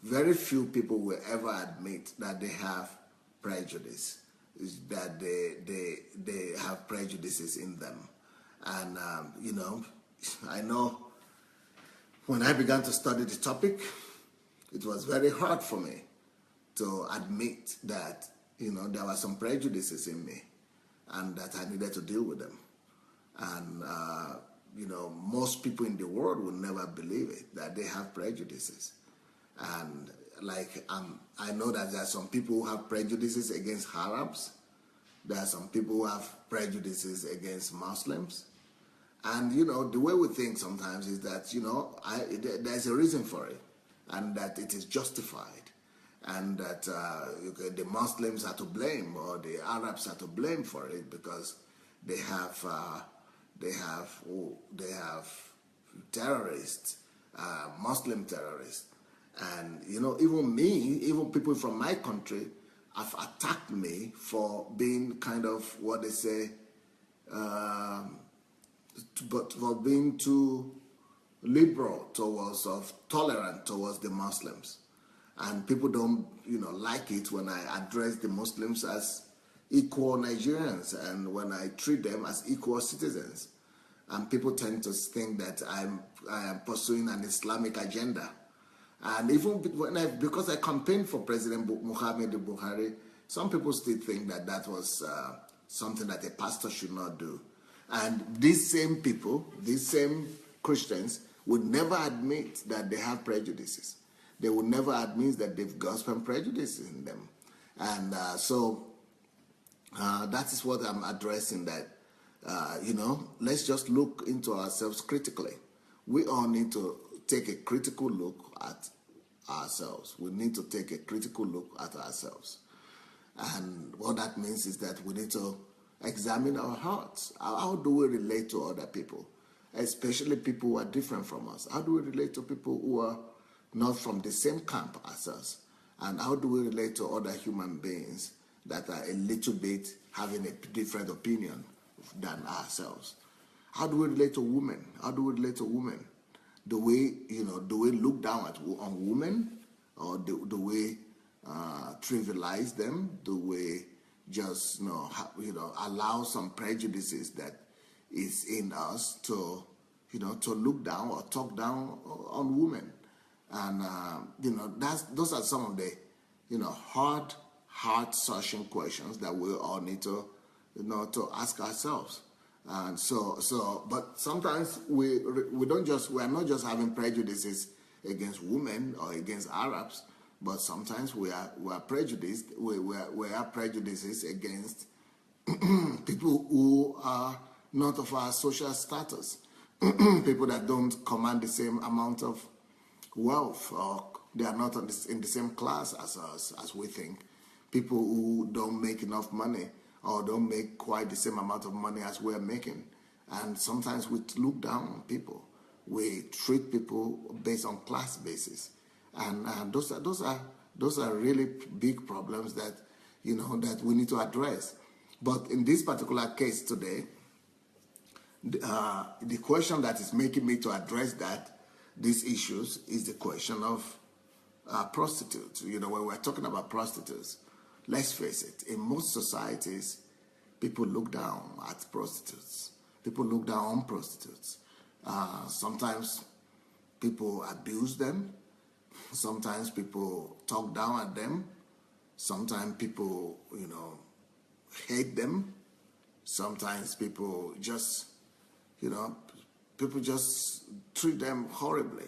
very few people will ever admit that they have prejudice, that they have prejudices in them. And, I know when I began to study the topic, it was very hard for me to admit that, there were some prejudices in me and that I needed to deal with them. And, most people in the world will never believe it, that they have prejudices. And I know that there are some people who have prejudices against Arabs. There are some people who have prejudices against Muslims. And, the way we think sometimes is that, there's a reason for it, and that it is justified, and that the Muslims are to blame, or the Arabs are to blame for it because they have terrorists, Muslim terrorists. And, even people from my country have attacked me for being kind of what they say, but for being too liberal towards, of tolerant towards the Muslims. And people don't, like it when I address the Muslims as equal Nigerians and when I treat them as equal citizens. And people tend to think that I am pursuing an Islamic agenda. And even because I campaigned for President Muhammad Buhari, some people still think that was something that a pastor should not do. And these same people, these same Christians, would never admit that they have prejudices. They would never admit that they've got some prejudices in them. And so that is what I'm addressing, that, let's just look into ourselves critically. We all need to take a critical look at ourselves. We need to take a critical look at ourselves. And what that means is that we need to examine our hearts. How do we relate to other people, especially people who are different from us? How do we relate to people who are not from the same camp as us? And how do we relate to other human beings that are a little bit having a different opinion than ourselves? How do we relate to women? How do we relate to women? Do we look down on women, or do we trivialize them? Do we just allow some prejudices that is in us to look down or talk down on women? And those are some of the heart-searching questions that we all need to to ask ourselves. And but sometimes we are not just having prejudices against women or against Arabs, but sometimes we are prejudiced. We have prejudices against people who are not of our social status, people that don't command the same amount of wealth, or they are not in the same class as us, as we think. People who don't make enough money, or don't make quite the same amount of money as we're making. And sometimes we look down on people. We treat people based on class basis. And those are really big problems that, that we need to address. But in this particular case today, the question that is making me to address these issues is the question of prostitutes. When we're talking about prostitutes, let's face it, in most societies, people look down at prostitutes. People look down on prostitutes. Sometimes people abuse them. Sometimes people talk down at them. Sometimes people, hate them. Sometimes people just, people just treat them horribly.